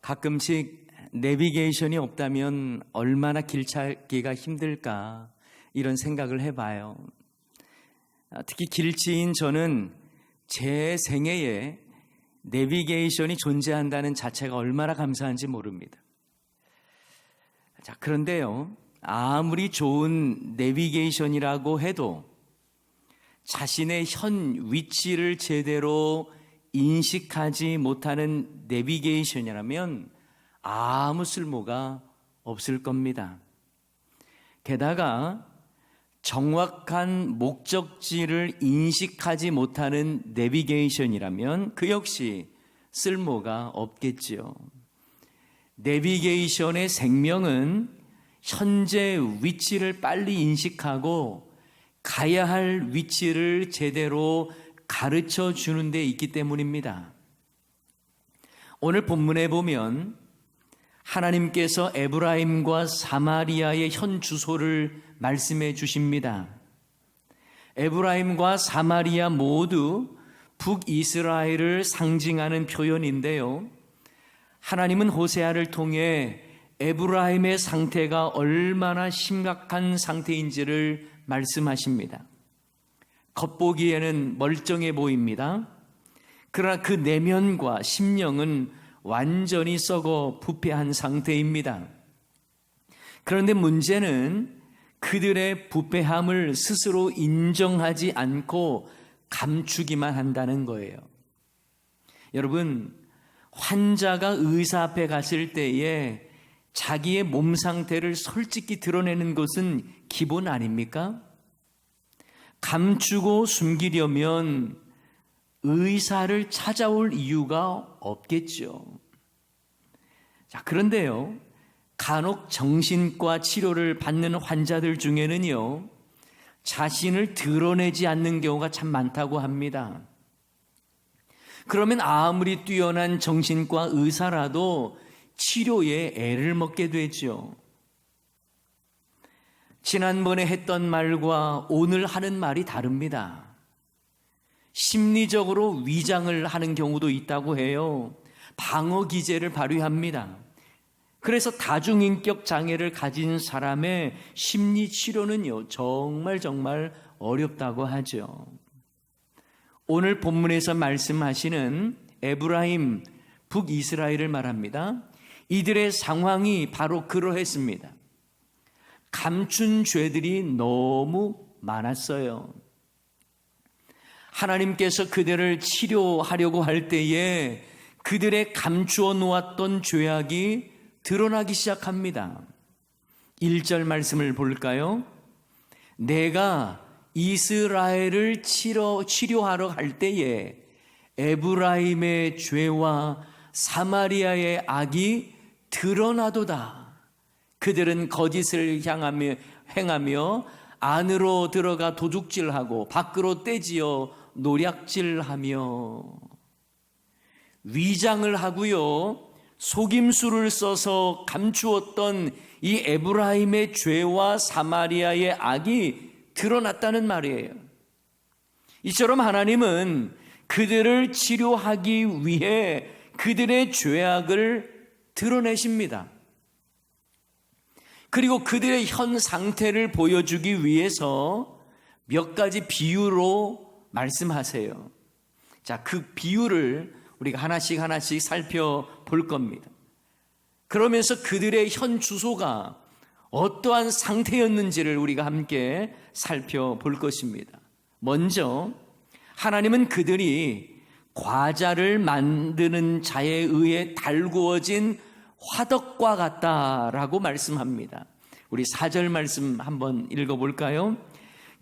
가끔씩 내비게이션이 없다면 얼마나 길 찾기가 힘들까 이런 생각을 해봐요. 특히 길치인 저는 제 생애에 내비게이션이 존재한다는 자체가 얼마나 감사한지 모릅니다. 자, 그런데요, 아무리 좋은 내비게이션이라고 해도 자신의 현 위치를 제대로 인식하지 못하는 내비게이션이라면 아무 쓸모가 없을 겁니다. 게다가 정확한 목적지를 인식하지 못하는 내비게이션이라면 그 역시 쓸모가 없겠지요. 내비게이션의 생명은 현재 위치를 빨리 인식하고 가야 할 위치를 제대로 가르쳐 주는 데 있기 때문입니다. 오늘 본문에 보면 하나님께서 에브라임과 사마리아의 현 주소를 말씀해 주십니다. 에브라임과 사마리아 모두 북이스라엘을 상징하는 표현인데요, 하나님은 호세아를 통해 에브라임의 상태가 얼마나 심각한 상태인지를 말씀하십니다. 겉보기에는 멀쩡해 보입니다. 그러나 그 내면과 심령은 완전히 썩어 부패한 상태입니다. 그런데 문제는 그들의 부패함을 스스로 인정하지 않고 감추기만 한다는 거예요. 여러분, 환자가 의사 앞에 갔을 때에 자기의 몸 상태를 솔직히 드러내는 것은 기본 아닙니까? 감추고 숨기려면 의사를 찾아올 이유가 없겠죠. 자, 그런데요, 간혹 정신과 치료를 받는 환자들 중에는요, 자신을 드러내지 않는 경우가 참 많다고 합니다. 그러면 아무리 뛰어난 정신과 의사라도 치료에 애를 먹게 되죠. 지난번에 했던 말과 오늘 하는 말이 다릅니다. 심리적으로 위장을 하는 경우도 있다고 해요. 방어 기제를 발휘합니다. 그래서 다중인격 장애를 가진 사람의 심리 치료는요, 정말 어렵다고 하죠. 오늘 본문에서 말씀하시는 에브라임, 북이스라엘을 말합니다. 이들의 상황이 바로 그러했습니다. 감춘 죄들이 너무 많았어요. 하나님께서 그들을 치료하려고 할 때에 그들의 감추어 놓았던 죄악이 드러나기 시작합니다. 1절 말씀을 볼까요? 내가 이스라엘을 치료하러 갈 때에 에브라임의 죄와 사마리아의 악이 드러나도다. 그들은 거짓을 행하며 안으로 들어가 도둑질하고 밖으로 떼지어 노략질하며 위장을 하고요, 속임수를 써서 감추었던 이 에브라임의 죄와 사마리아의 악이 드러났다는 말이에요. 이처럼 하나님은 그들을 치료하기 위해 그들의 죄악을 드러내십니다. 그리고 그들의 현 상태를 보여주기 위해서 몇 가지 비유로 말씀하세요. 자, 그 비유를 우리가 하나씩 살펴볼 겁니다. 그러면서 그들의 현 주소가 어떠한 상태였는지를 우리가 함께 살펴볼 것입니다. 먼저 하나님은 그들이 과자를 만드는 자에 의해 달구어진 화덕과 같다라고 말씀합니다. 우리 4절 말씀 한번 읽어볼까요?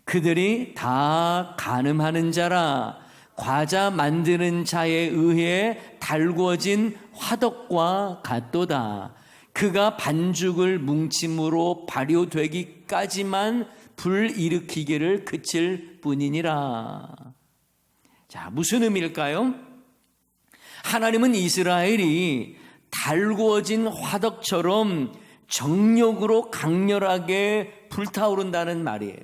그들이 다 간음하는 자라 과자 만드는 자에 의해 달구어진 화덕과 같도다. 그가 반죽을 뭉침으로 발효되기까지만 불일으키기를 그칠 뿐이니라. 자, 무슨 의미일까요? 하나님은 이스라엘이 달구어진 화덕처럼 정욕으로 강렬하게 불타오른다는 말이에요.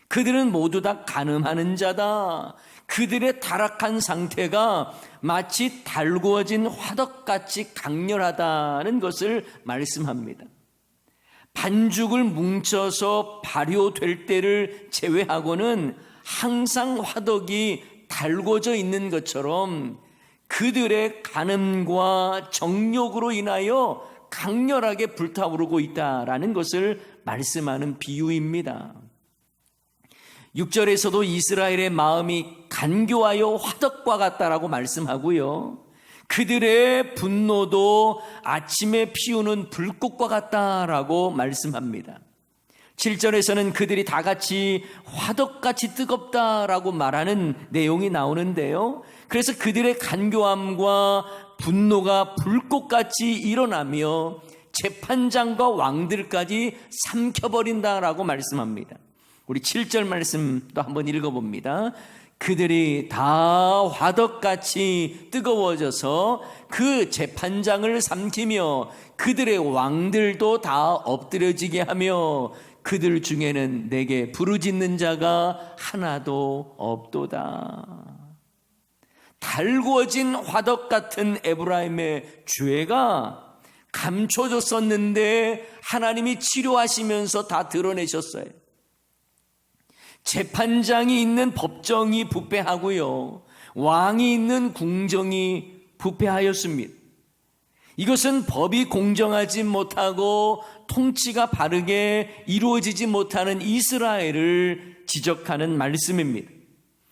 그들은 모두 다 간음하는 자다. 그들의 타락한 상태가 마치 달구어진 화덕같이 강렬하다는 것을 말씀합니다. 반죽을 뭉쳐서 발효될 때를 제외하고는 항상 화덕이 달궈져 있는 것처럼 그들의 간음과 정욕으로 인하여 강렬하게 불타오르고 있다라는 것을 말씀하는 비유입니다. 6절에서도 이스라엘의 마음이 간교하여 화덕과 같다라고 말씀하고요, 그들의 분노도 아침에 피우는 불꽃과 같다라고 말씀합니다. 7절에서는 그들이 다 같이 화덕같이 뜨겁다라고 말하는 내용이 나오는데요, 그래서 그들의 간교함과 분노가 불꽃같이 일어나며 재판장과 왕들까지 삼켜버린다라고 말씀합니다. 우리 7절 말씀도 한번 읽어봅니다. 그들이 다 화덕같이 뜨거워져서 그 재판장을 삼키며 그들의 왕들도 다 엎드려지게 하며 그들 중에는 내게 부르짖는 자가 하나도 없도다. 달구어진 화덕 같은 에브라임의 죄가 감춰졌었는데 하나님이 치료하시면서 다 드러내셨어요. 재판장이 있는 법정이 부패하고요, 왕이 있는 궁정이 부패하였습니다. 이것은 법이 공정하지 못하고 통치가 바르게 이루어지지 못하는 이스라엘을 지적하는 말씀입니다.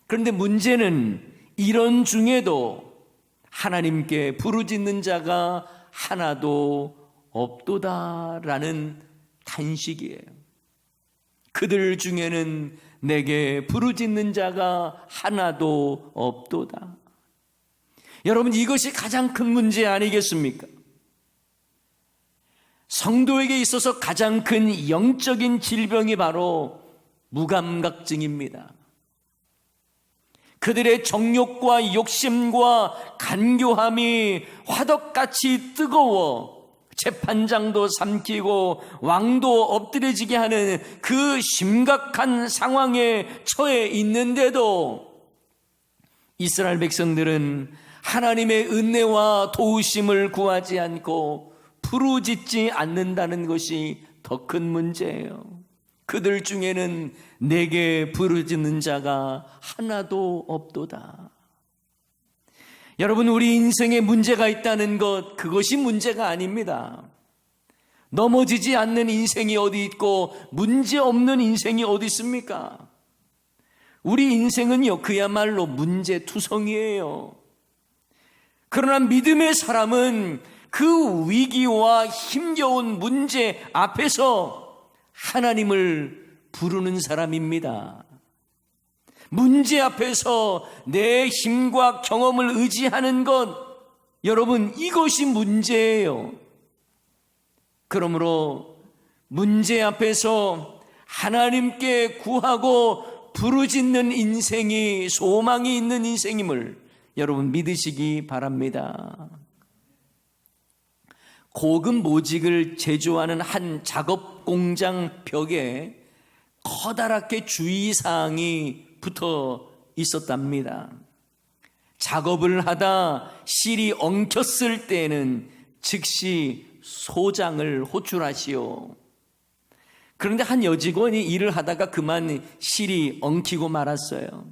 그런데 문제는 이런 중에도 하나님께 부르짖는 자가 하나도 없도다라는 탄식이에요. 그들 중에는 내게 부르짖는 자가 하나도 없도다. 여러분, 이것이 가장 큰 문제 아니겠습니까? 성도에게 있어서 가장 큰 영적인 질병이 바로 무감각증입니다. 그들의 정욕과 욕심과 간교함이 화덕같이 뜨거워 재판장도 삼키고 왕도 엎드려지게 하는 그 심각한 상황에 처해 있는데도 이스라엘 백성들은 하나님의 은혜와 도우심을 구하지 않고 부르짖지 않는다는 것이 더 큰 문제예요. 그들 중에는 내게 부르짖는 자가 하나도 없도다. 여러분, 우리 인생에 문제가 있다는 것, 그것이 문제가 아닙니다. 넘어지지 않는 인생이 어디 있고 문제 없는 인생이 어디 있습니까? 우리 인생은요, 그야말로 문제투성이에요. 그러나 믿음의 사람은 그 위기와 힘겨운 문제 앞에서 하나님을 부르는 사람입니다. 문제 앞에서 내 힘과 경험을 의지하는 것, 여러분, 이것이 문제예요. 그러므로 문제 앞에서 하나님께 구하고 부르짖는 인생이 소망이 있는 인생임을 여러분 믿으시기 바랍니다. 고급 모직을 제조하는 한 작업 공장 벽에 커다랗게 주의사항이 붙어 있었답니다. 작업을 하다 실이 엉켰을 때는 즉시 소장을 호출하시오. 그런데 한 여직원이 일을 하다가 그만 실이 엉키고 말았어요.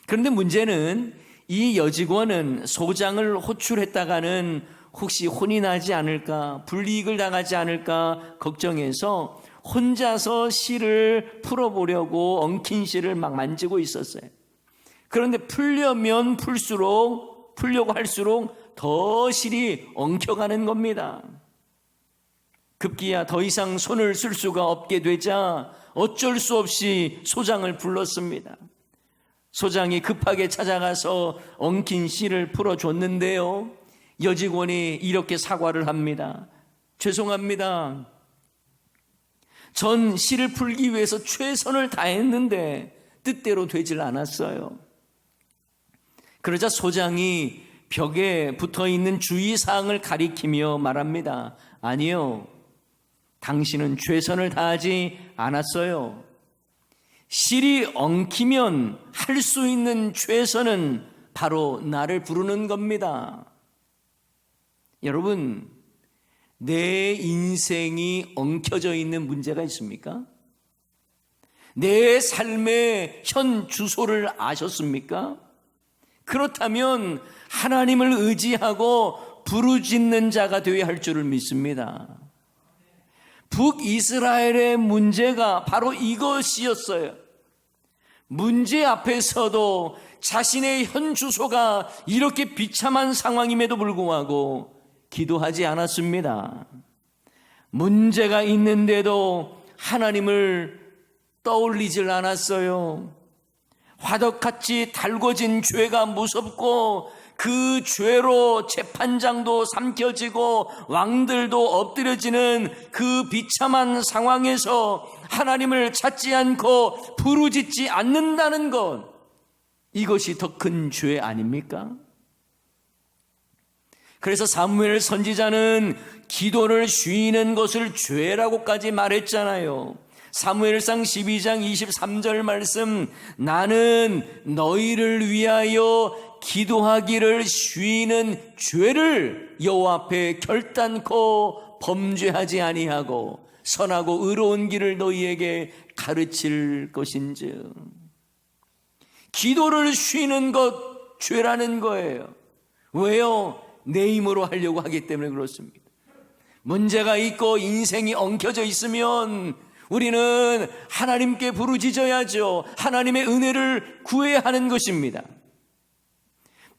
그런데 문제는 이 여직원은 소장을 호출했다가는 혹시 혼이 나지 않을까, 불이익을 당하지 않을까 걱정해서 혼자서 실을 풀어보려고 엉킨 실을 막 만지고 있었어요. 그런데 풀려고 할수록 더 실이 엉켜가는 겁니다. 급기야 더 이상 손을 쓸 수가 없게 되자 어쩔 수 없이 소장을 불렀습니다. 소장이 급하게 찾아가서 엉킨 실을 풀어줬는데요, 여직원이 이렇게 사과를 합니다. 죄송합니다. 전 실을 풀기 위해서 최선을 다했는데 뜻대로 되질 않았어요. 그러자 소장이 벽에 붙어있는 주의사항을 가리키며 말합니다. 아니요, 당신은 최선을 다하지 않았어요. 실이 엉키면 할 수 있는 최선은 바로 나를 부르는 겁니다. 여러분, 내 인생이 엉켜져 있는 문제가 있습니까? 내 삶의 현 주소를 아셨습니까? 그렇다면 하나님을 의지하고 부르짖는 자가 되어야 할 줄을 믿습니다. 북이스라엘의 문제가 바로 이것이었어요. 문제 앞에서도 자신의 현 주소가 이렇게 비참한 상황임에도 불구하고 기도하지 않았습니다. 문제가 있는데도 하나님을 떠올리질 않았어요. 화덕같이 달궈진 죄가 무섭고 그 죄로 재판장도 삼켜지고 왕들도 엎드려지는 그 비참한 상황에서 하나님을 찾지 않고 부르짖지 않는다는 것, 이것이 더 큰 죄 아닙니까? 그래서 사무엘 선지자는 기도를 쉬는 것을 죄라고까지 말했잖아요. 사무엘상 12장 23절 말씀, 나는 너희를 위하여 기도하기를 쉬는 죄를 여호와 앞에 결단코 범죄하지 아니하고 선하고 의로운 길을 너희에게 가르칠 것인즉. 기도를 쉬는 것 죄라는 거예요. 왜요? 내 힘으로 하려고 하기 때문에 그렇습니다. 문제가 있고 인생이 엉켜져 있으면 우리는 하나님께 부르짖어야죠. 하나님의 은혜를 구해야 하는 것입니다.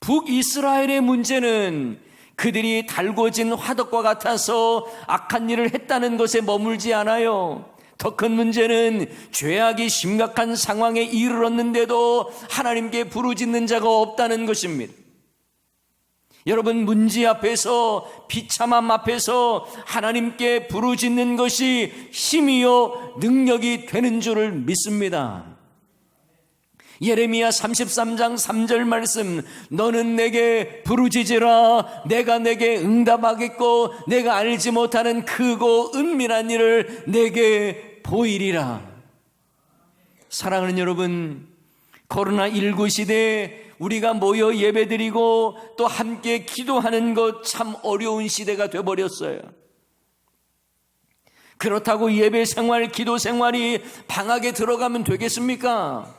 북이스라엘의 문제는 그들이 달궈진 화덕과 같아서 악한 일을 했다는 것에 머물지 않아요. 더 큰 문제는 죄악이 심각한 상황에 이르렀는데도 하나님께 부르짖는 자가 없다는 것입니다. 여러분, 문제 앞에서, 비참함 앞에서 하나님께 부르짖는 것이 힘이요 능력이 되는 줄을 믿습니다. 예레미야 33장 3절 말씀, 너는 내게 부르짖으라 내가 내게 응답하겠고 내가 알지 못하는 크고 은밀한 일을 내게 보이리라. 사랑하는 여러분, 코로나19 시대에 우리가 모여 예배드리고 또 함께 기도하는 것 참 어려운 시대가 되어버렸어요. 그렇다고 예배 생활, 기도 생활이 방학에 들어가면 되겠습니까?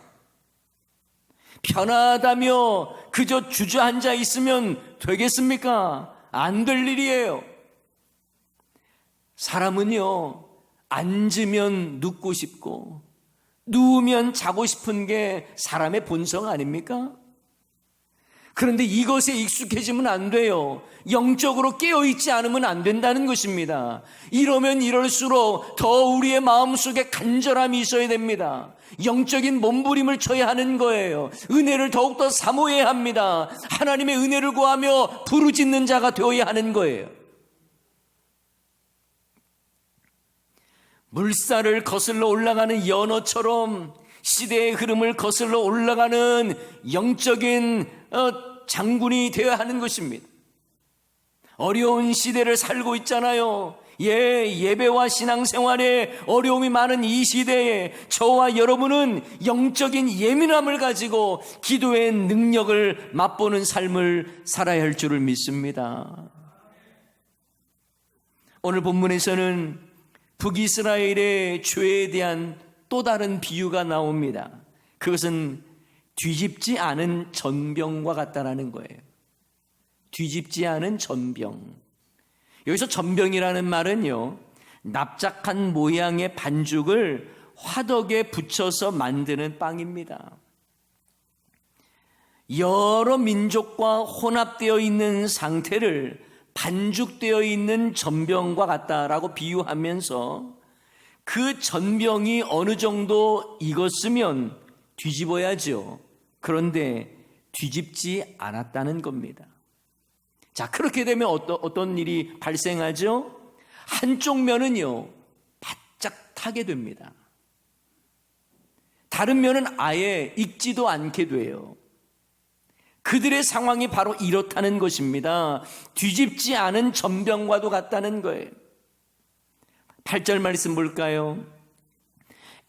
편하다며 그저 주저앉아 있으면 되겠습니까? 안 될 일이에요. 사람은요, 앉으면 눕고 싶고 누우면 자고 싶은 게 사람의 본성 아닙니까? 그런데 이것에 익숙해지면 안 돼요. 영적으로 깨어있지 않으면 안 된다는 것입니다. 이러면 이럴수록 더 우리의 마음속에 간절함이 있어야 됩니다. 영적인 몸부림을 쳐야 하는 거예요. 은혜를 더욱더 사모해야 합니다. 하나님의 은혜를 구하며 부르짖는 자가 되어야 하는 거예요. 물살을 거슬러 올라가는 연어처럼 시대의 흐름을 거슬러 올라가는 영적인 장군이 되어야 하는 것입니다. 어려운 시대를 살고 있잖아요. 예배와 신앙생활에 어려움이 많은 이 시대에 저와 여러분은 영적인 예민함을 가지고 기도의 능력을 맛보는 삶을 살아야 할 줄을 믿습니다. 오늘 본문에서는 북이스라엘의 죄에 대한 또 다른 비유가 나옵니다. 그것은 뒤집지 않은 전병과 같다라는 거예요. 뒤집지 않은 전병. 여기서 전병이라는 말은요, 납작한 모양의 반죽을 화덕에 붙여서 만드는 빵입니다. 여러 민족과 혼합되어 있는 상태를 반죽되어 있는 전병과 같다라고 비유하면서 그 전병이 어느 정도 익었으면 뒤집어야죠. 그런데 뒤집지 않았다는 겁니다. 자, 그렇게 되면 어떤 일이 발생하죠? 한쪽 면은요, 바짝 타게 됩니다. 다른 면은 아예 익지도 않게 돼요. 그들의 상황이 바로 이렇다는 것입니다. 뒤집지 않은 전병과도 같다는 거예요. 8절 말씀 볼까요?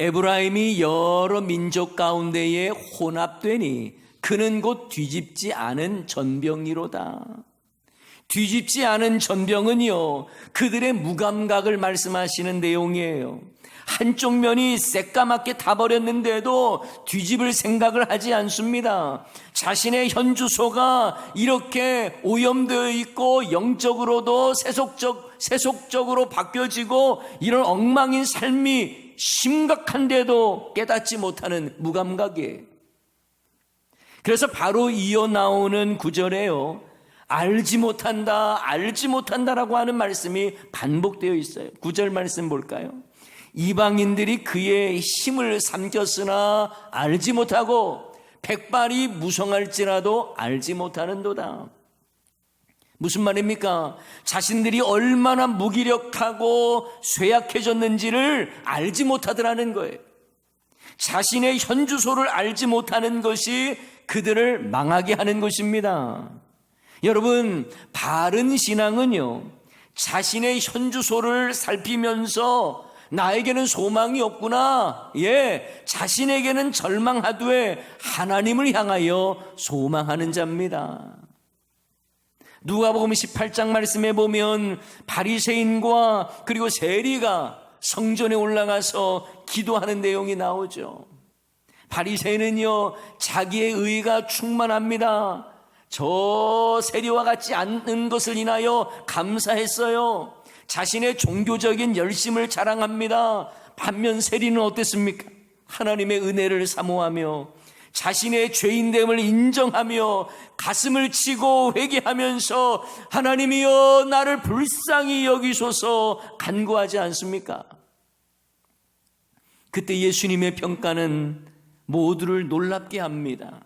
에브라임이 여러 민족 가운데에 혼합되니 그는 곧 뒤집지 않은 전병이로다. 뒤집지 않은 전병은요, 그들의 무감각을 말씀하시는 내용이에요. 한쪽 면이 새까맣게 타버렸는데도 뒤집을 생각을 하지 않습니다. 자신의 현 주소가 이렇게 오염되어 있고 영적으로도 세속적으로 바뀌어지고 이런 엉망인 삶이 심각한데도 깨닫지 못하는 무감각이에요. 그래서 바로 이어 나오는 구절에요, 알지 못한다라고 하는 말씀이 반복되어 있어요. 9절 말씀 볼까요? 이방인들이 그의 힘을 삼켰으나 알지 못하고 백발이 무성할지라도 알지 못하는도다. 무슨 말입니까? 자신들이 얼마나 무기력하고 쇠약해졌는지를 알지 못하더라는 거예요. 자신의 현 주소를 알지 못하는 것이 그들을 망하게 하는 것입니다. 여러분, 바른 신앙은요, 자신의 현 주소를 살피면서 나에게는 소망이 없구나, 자신에게는 절망하되 하나님을 향하여 소망하는 자입니다. 누가복음 18장 말씀에 보면 바리새인과 그리고 세리가 성전에 올라가서 기도하는 내용이 나오죠. 바리새인은요, 자기의 의가 충만합니다. 저 세리와 같지 않은 것을 인하여 감사했어요. 자신의 종교적인 열심을 자랑합니다. 반면 세리는 어땠습니까? 하나님의 은혜를 사모하며 자신의 죄인됨을 인정하며 가슴을 치고 회개하면서 하나님이여 나를 불쌍히 여기소서 간구하지 않습니까? 그때 예수님의 평가는 모두를 놀랍게 합니다.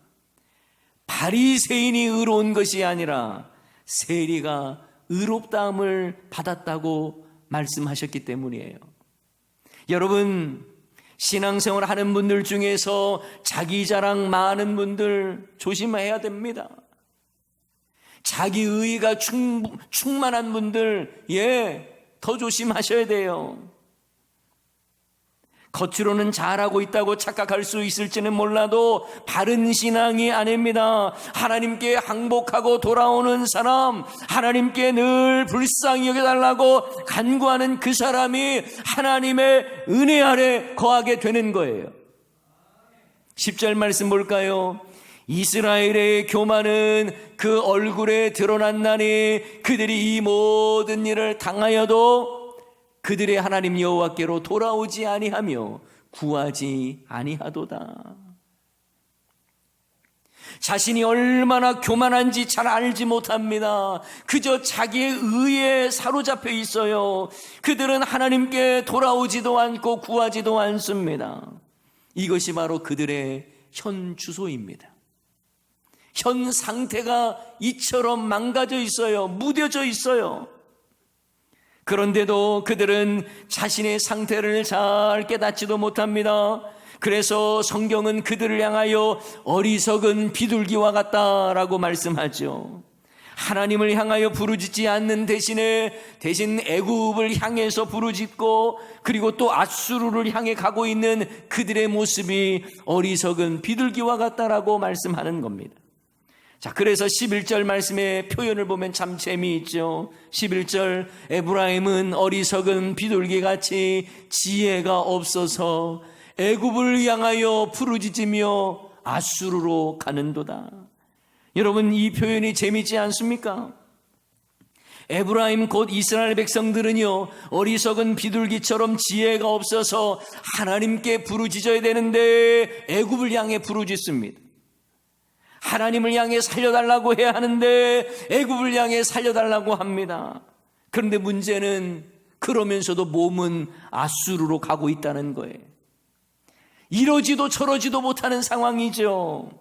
바리새인이 의로운 것이 아니라 세리가 의롭다함을 받았다고 말씀하셨기 때문이에요. 여러분, 신앙생활 하는 분들 중에서 자기 자랑 많은 분들 조심해야 됩니다. 자기 의의가 충만한 분들, 더 조심하셔야 돼요. 겉으로는 잘하고 있다고 착각할 수 있을지는 몰라도 바른 신앙이 아닙니다. 하나님께 항복하고 돌아오는 사람, 하나님께 늘 불쌍히 여겨달라고 간구하는 그 사람이 하나님의 은혜 아래 거하게 되는 거예요. 10절 말씀 볼까요? 이스라엘의 교만은 그 얼굴에 드러났나니 그들이 이 모든 일을 당하여도 그들의 하나님 여호와께로 돌아오지 아니하며 구하지 아니하도다. 자신이 얼마나 교만한지 잘 알지 못합니다. 그저 자기의 의에 사로잡혀 있어요. 그들은 하나님께 돌아오지도 않고 구하지도 않습니다. 이것이 바로 그들의 현 주소입니다. 현 상태가 이처럼 망가져 있어요. 무뎌져 있어요. 그런데도 그들은 자신의 상태를 잘 깨닫지도 못합니다. 그래서 성경은 그들을 향하여 어리석은 비둘기와 같다라고 말씀하죠. 하나님을 향하여 부르짖지 않는 대신 애굽을 향해서 부르짖고 그리고 또 앗수르를 향해 가고 있는 그들의 모습이 어리석은 비둘기와 같다라고 말씀하는 겁니다. 자, 그래서 11절 말씀의 표현을 보면 참 재미있죠. 11절, 에브라임은 어리석은 비둘기같이 지혜가 없어서 애굽을 향하여 부르짖으며 앗수르로 가는도다. 여러분, 이 표현이 재미있지 않습니까? 에브라임 곧 이스라엘 백성들은요, 어리석은 비둘기처럼 지혜가 없어서 하나님께 부르짖어야 되는데 애굽을 향해 부르짖습니다. 하나님을 향해 살려달라고 해야 하는데 애굽을 향해 살려달라고 합니다. 그런데 문제는 그러면서도 몸은 앗수르로 가고 있다는 거예요. 이러지도 저러지도 못하는 상황이죠.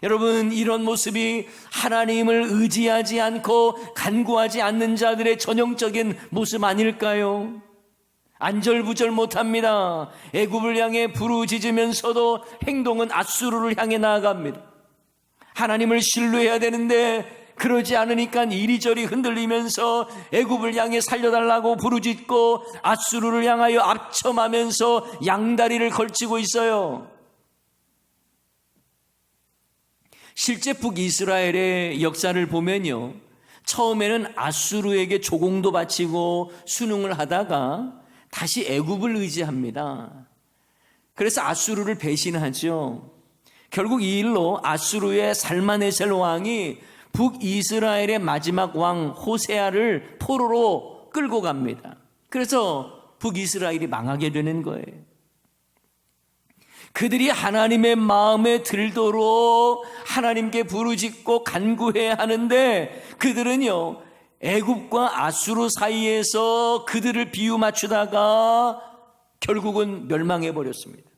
여러분, 이런 모습이 하나님을 의지하지 않고 간구하지 않는 자들의 전형적인 모습 아닐까요? 안절부절 못합니다. 애굽을 향해 부르짖으면서도 행동은 앗수르를 향해 나아갑니다. 하나님을 신뢰해야 되는데 그러지 않으니까 이리저리 흔들리면서 애굽을 향해 살려달라고 부르짖고 아수르를 향하여 압첨하면서 양다리를 걸치고 있어요. 실제 북이스라엘의 역사를 보면요, 처음에는 아수르에게 조공도 바치고 순응을 하다가 다시 애굽을 의지합니다. 그래서 아수르를 배신하죠. 결국 이 일로 아수르의 살마네셀 왕이 북이스라엘의 마지막 왕 호세아를 포로로 끌고 갑니다. 그래서 북이스라엘이 망하게 되는 거예요. 그들이 하나님의 마음에 들도록 하나님께 부르짖고 간구해야 하는데 그들은요, 애굽과 아수르 사이에서 그들을 비유 맞추다가 결국은 멸망해 버렸습니다.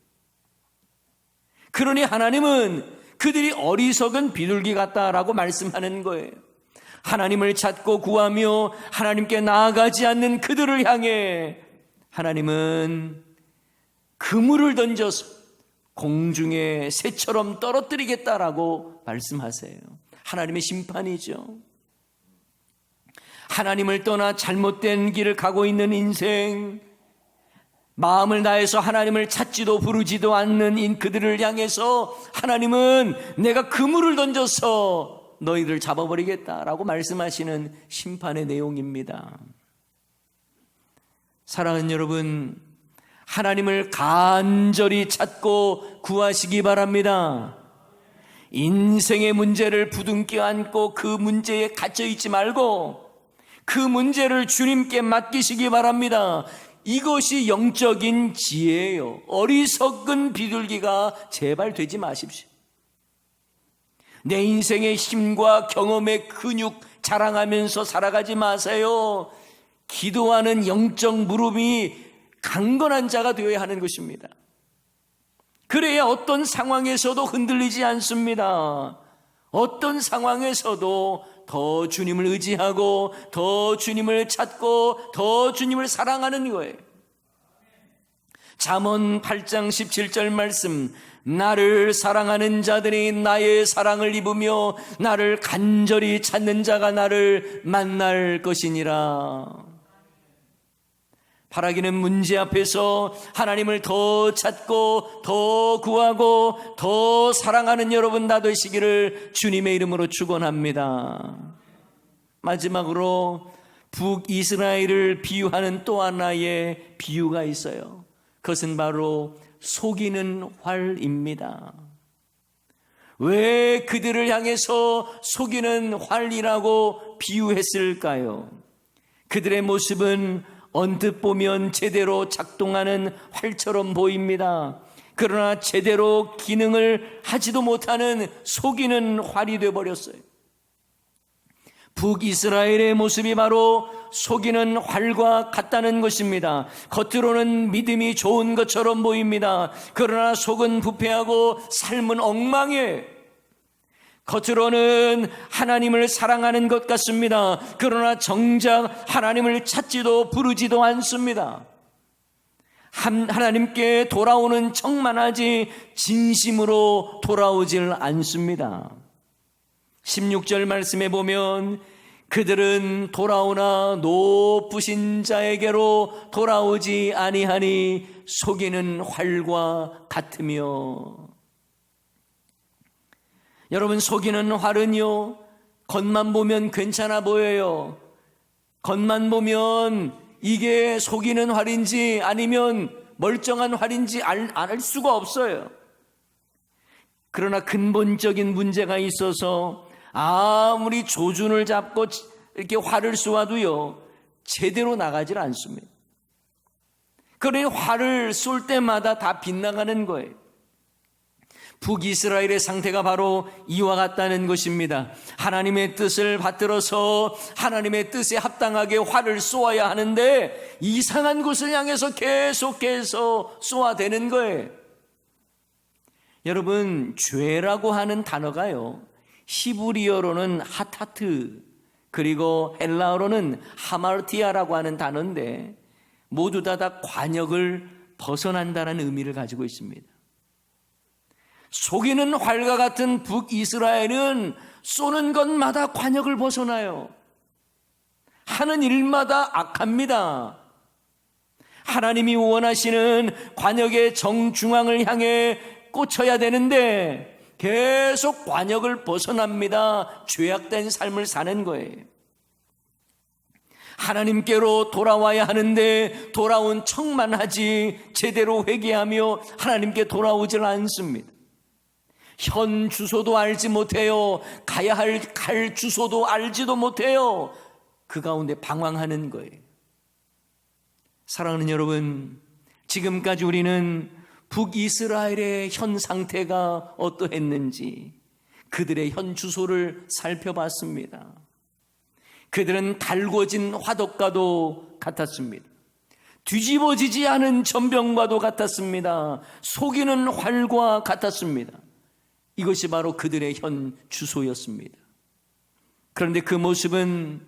그러니 하나님은 그들이 어리석은 비둘기 같다라고 말씀하는 거예요. 하나님을 찾고 구하며 하나님께 나아가지 않는 그들을 향해 하나님은 그물을 던져서 공중에 새처럼 떨어뜨리겠다라고 말씀하세요. 하나님의 심판이죠. 하나님을 떠나 잘못된 길을 가고 있는 인생, 마음을 다해서 하나님을 찾지도 부르지도 않는 그들을 향해서 하나님은 내가 그물을 던져서 너희를 잡아버리겠다라고 말씀하시는 심판의 내용입니다. 사랑하는 여러분, 하나님을 간절히 찾고 구하시기 바랍니다. 인생의 문제를 부둥켜 안고 그 문제에 갇혀있지 말고 그 문제를 주님께 맡기시기 바랍니다. 이것이 영적인 지혜예요. 어리석은 비둘기가 제발 되지 마십시오. 내 인생의 힘과 경험의 근육 자랑하면서 살아가지 마세요. 기도하는 영적 무릎이 강건한 자가 되어야 하는 것입니다. 그래야 어떤 상황에서도 흔들리지 않습니다. 어떤 상황에서도 더 주님을 의지하고 더 주님을 찾고 더 주님을 사랑하는 거예요. 잠언 8장 17절 말씀, 나를 사랑하는 자들이 나의 사랑을 입으며 나를 간절히 찾는 자가 나를 만날 것이니라. 바라기는 문제 앞에서 하나님을 더 찾고 더 구하고 더 사랑하는 여러분 다 되시기를 주님의 이름으로 축원합니다. 마지막으로 북이스라엘을 비유하는 또 하나의 비유가 있어요. 그것은 바로 속이는 활입니다. 왜 그들을 향해서 속이는 활이라고 비유했을까요? 그들의 모습은 언뜻 보면 제대로 작동하는 활처럼 보입니다. 그러나 제대로 기능을 하지도 못하는 속이는 활이 되어버렸어요. 북이스라엘의 모습이 바로 속이는 활과 같다는 것입니다. 겉으로는 믿음이 좋은 것처럼 보입니다. 그러나 속은 부패하고 삶은 엉망이에요. 겉으로는 하나님을 사랑하는 것 같습니다. 그러나 정작 하나님을 찾지도 부르지도 않습니다. 하나님께 돌아오는 척만 하지 진심으로 돌아오질 않습니다. 16절 말씀에 보면 그들은 돌아오나 높으신 자에게로 돌아오지 아니하니 속이는 활과 같으며. 여러분, 속이는 활은요, 겉만 보면 괜찮아 보여요. 겉만 보면 이게 속이는 활인지 아니면 멀쩡한 활인지 알 수가 없어요. 그러나 근본적인 문제가 있어서 아무리 조준을 잡고 이렇게 활을 쏘아도요, 제대로 나가질 않습니다. 그러니 활을 쏠 때마다 다 빗나가는 거예요. 북이스라엘의 상태가 바로 이와 같다는 것입니다. 하나님의 뜻을 받들어서 하나님의 뜻에 합당하게 활을 쏘아야 하는데 이상한 곳을 향해서 계속해서 쏘아대는 거예요. 여러분, 죄라고 하는 단어가요, 히브리어로는 하타트, 그리고 헬라어로는 하마르티아라고 하는 단어인데 모두 다 관역을 벗어난다는 의미를 가지고 있습니다. 속이는 활과 같은 북이스라엘은 쏘는 것마다 관역을 벗어나요. 하는 일마다 악합니다. 하나님이 원하시는 관역의 정중앙을 향해 꽂혀야 되는데 계속 관역을 벗어납니다. 죄악된 삶을 사는 거예요. 하나님께로 돌아와야 하는데 돌아온 척만 하지 제대로 회개하며 하나님께 돌아오질 않습니다. 현 주소도 알지 못해요. 가야 갈 주소도 알지도 못해요. 그 가운데 방황하는 거예요. 사랑하는 여러분, 지금까지 우리는 북이스라엘의 현 상태가 어떠했는지 그들의 현 주소를 살펴봤습니다. 그들은 달궈진 화덕과도 같았습니다. 뒤집어지지 않은 전병과도 같았습니다. 속이는 활과 같았습니다. 이것이 바로 그들의 현 주소였습니다. 그런데 그 모습은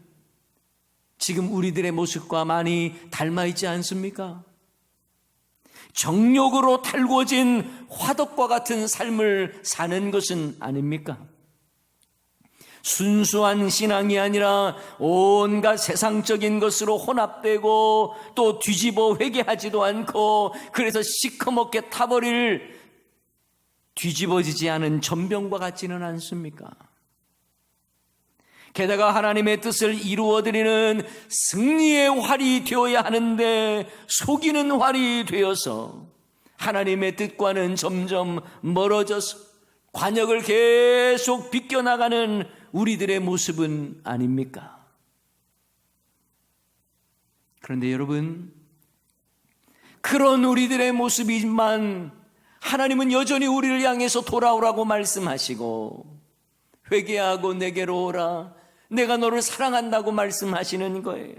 지금 우리들의 모습과 많이 닮아 있지 않습니까? 정욕으로 달궈진 화덕과 같은 삶을 사는 것은 아닙니까? 순수한 신앙이 아니라 온갖 세상적인 것으로 혼합되고 또 뒤집어 회개하지도 않고 그래서 시커멓게 타버릴 뒤집어지지 않은 전병과 같지는 않습니까? 게다가 하나님의 뜻을 이루어드리는 승리의 활이 되어야 하는데 속이는 활이 되어서 하나님의 뜻과는 점점 멀어져서 관역을 계속 비껴나가는 우리들의 모습은 아닙니까? 그런데 여러분, 그런 우리들의 모습이지만 하나님은 여전히 우리를 향해서 돌아오라고 말씀하시고 회개하고 내게로 오라, 내가 너를 사랑한다고 말씀하시는 거예요.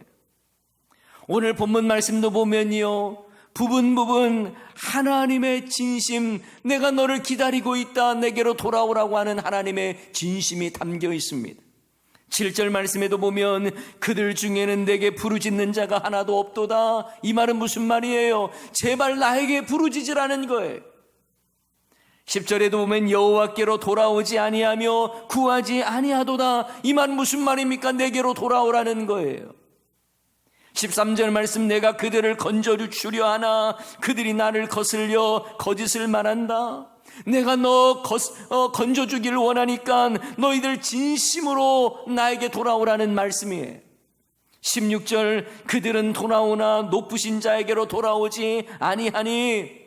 오늘 본문 말씀도 보면요, 부분 하나님의 진심, 내가 너를 기다리고 있다, 내게로 돌아오라고 하는 하나님의 진심이 담겨 있습니다. 7절 말씀에도 보면 그들 중에는 내게 부르짖는 자가 하나도 없도다. 이 말은 무슨 말이에요? 제발 나에게 부르짖으라는 거예요. 10절에도 보면 여호와께로 돌아오지 아니하며 구하지 아니하도다. 이 말 무슨 말입니까? 내게로 돌아오라는 거예요. 13절 말씀, 내가 그들을 건져주려 하나 그들이 나를 거슬려 거짓을 말한다. 내가 너 건져주기를 원하니까 너희들 진심으로 나에게 돌아오라는 말씀이에요. 16절, 그들은 돌아오나 높으신 자에게로 돌아오지 아니하니.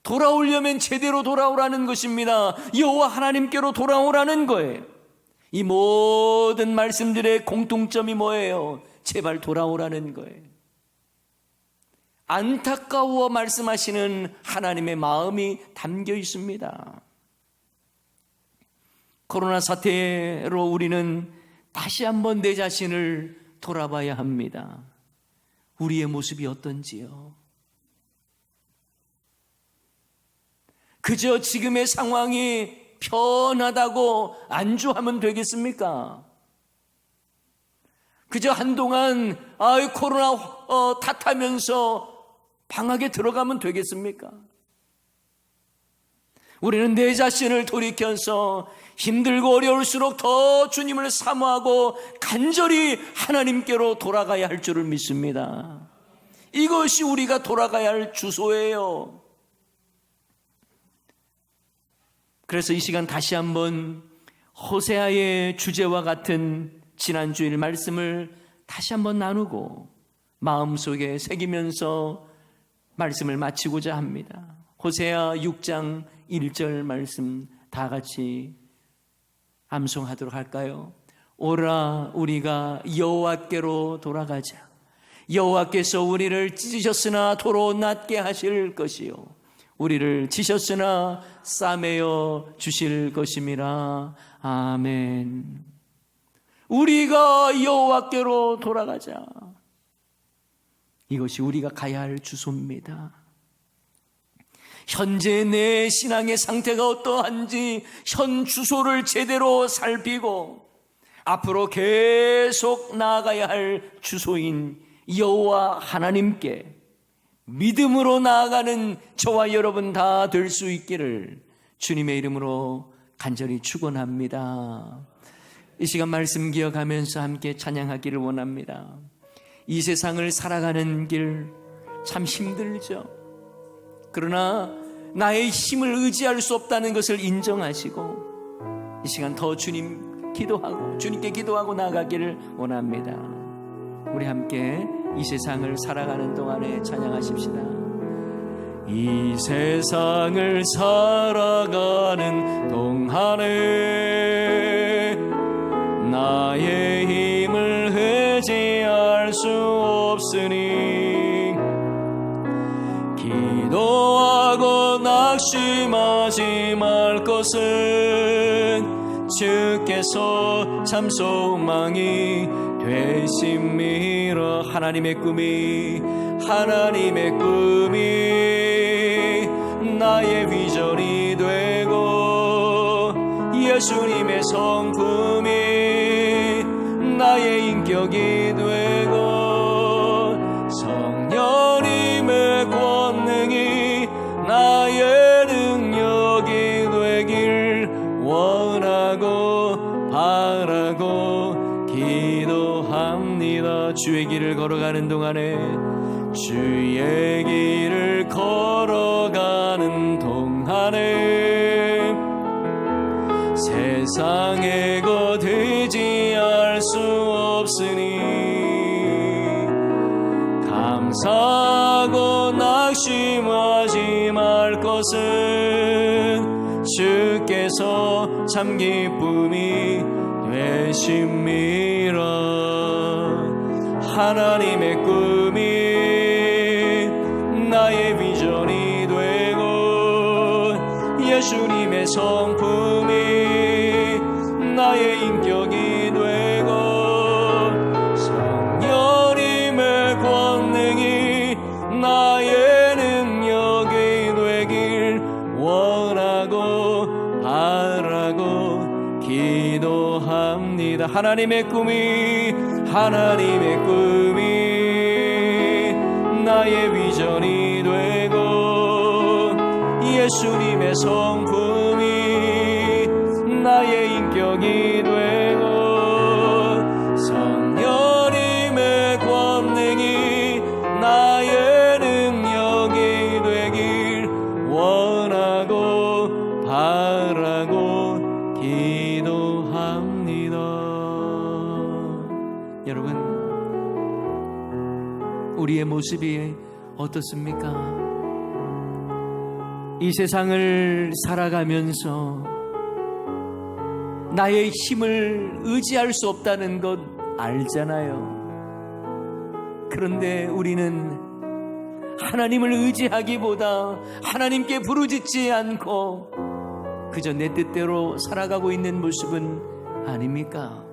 돌아오려면 제대로 돌아오라는 것입니다. 여호와 하나님께로 돌아오라는 거예요. 이 모든 말씀들의 공통점이 뭐예요? 제발 돌아오라는 거예요. 안타까워 말씀하시는 하나님의 마음이 담겨 있습니다. 코로나 사태로 우리는 다시 한번 내 자신을 돌아봐야 합니다. 우리의 모습이 어떤지요? 그저 지금의 상황이 편하다고 안주하면 되겠습니까? 그저 한동안 코로나 탓하면서 방학에 들어가면 되겠습니까? 우리는 내 자신을 돌이켜서 힘들고 어려울수록 더 주님을 사모하고 간절히 하나님께로 돌아가야 할 줄을 믿습니다. 이것이 우리가 돌아가야 할 주소예요. 그래서 이 시간 다시 한번 호세아의 주제와 같은 지난주일 말씀을 다시 한번 나누고 마음속에 새기면서 말씀을 마치고자 합니다. 호세아 6장 1절 말씀 다 같이 암송하도록 할까요? 오라 우리가 여호와께로 돌아가자. 여호와께서 우리를 찢으셨으나 도로 낫게 하실 것이요 우리를 치셨으나 싸매어 주실 것임이라. 아멘. 우리가 여호와께로 돌아가자. 이것이 우리가 가야 할 주소입니다. 현재 내 신앙의 상태가 어떠한지 현 주소를 제대로 살피고 앞으로 계속 나아가야 할 주소인 여호와 하나님께 믿음으로 나아가는 저와 여러분 다 될 수 있기를 주님의 이름으로 간절히 축원합니다. 이 시간 말씀 기억하면서 함께 찬양하기를 원합니다. 이 세상을 살아가는 길 참 힘들죠. 그러나 나의 힘을 의지할 수 없다는 것을 인정하시고 이 시간 더 주님께 기도하고 나아가기를 원합니다. 우리 함께 이 세상을 살아가는 동안에 찬양하십시다. 이 세상을 살아가는 동안에 나의 힘을 의지할 수 없으니 기도하고 낙심하지 말 것은 주께서 참 소망이 되심이라. 하나님의 꿈이 나의 비전이 되고 예수님의 성품이 나의 인격이 되고 성령님의 권능이 나의 능력이 되길 원하고 바라고 기도합니다. 주의 길을 걸어가는 동안에 주의 길을 걸어가는 동안에 세상의 것 의지할 수 없으니 감사하고 낙심하지 말 것은 주께서 참 기쁨이 되심이라. 하나님의 꿈이 나의 비전이 되고 예수님의 성품이 나의 인격이 되고 성령님의 권능이 나의 능력이 되길 원하고 바라고 기도합니다. 하나님의 꿈이 나의 비전이 되고 예수님의 성품이 나의 인격이 되고 성령님의 권능이 나의 능력이 되길 원하고 바라고 기도합니다. 여러분, 우리의 모습이 어떻습니까? 이 세상을 살아가면서 나의 힘을 의지할 수 없다는 것 알잖아요. 그런데 우리는 하나님을 의지하기보다 하나님께 부르짖지 않고 그저 내 뜻대로 살아가고 있는 모습은 아닙니까?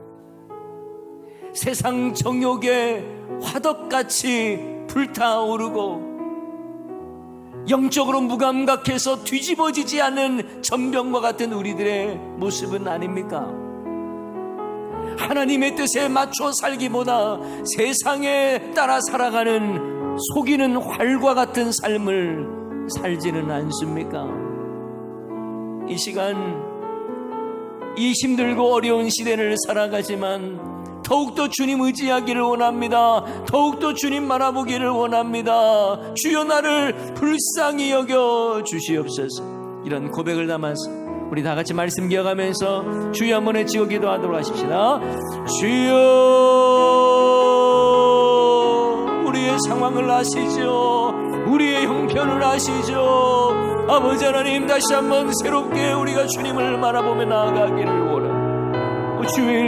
세상 정욕에 화덕같이 불타오르고 영적으로 무감각해서 뒤집어지지 않는 전병과 같은 우리들의 모습은 아닙니까? 하나님의 뜻에 맞춰 살기보다 세상에 따라 살아가는 속이는 활과 같은 삶을 살지는 않습니까? 이 시간 이 힘들고 어려운 시대를 살아가지만 더욱더 주님 의지하기를 원합니다. 더욱더 주님 바라보기를 원합니다. 주여 나를 불쌍히 여겨 주시옵소서. 이런 고백을 담아서 우리 다 같이 말씀 기억하면서 주여 한번 외치고 기도하도록 하십시다. 주여, 우리의 상황을 아시죠? 우리의 형편을 아시죠? 아버지 하나님, 다시 한번 새롭게 우리가 주님을 바라보며 나아가기를 원합니다. 주의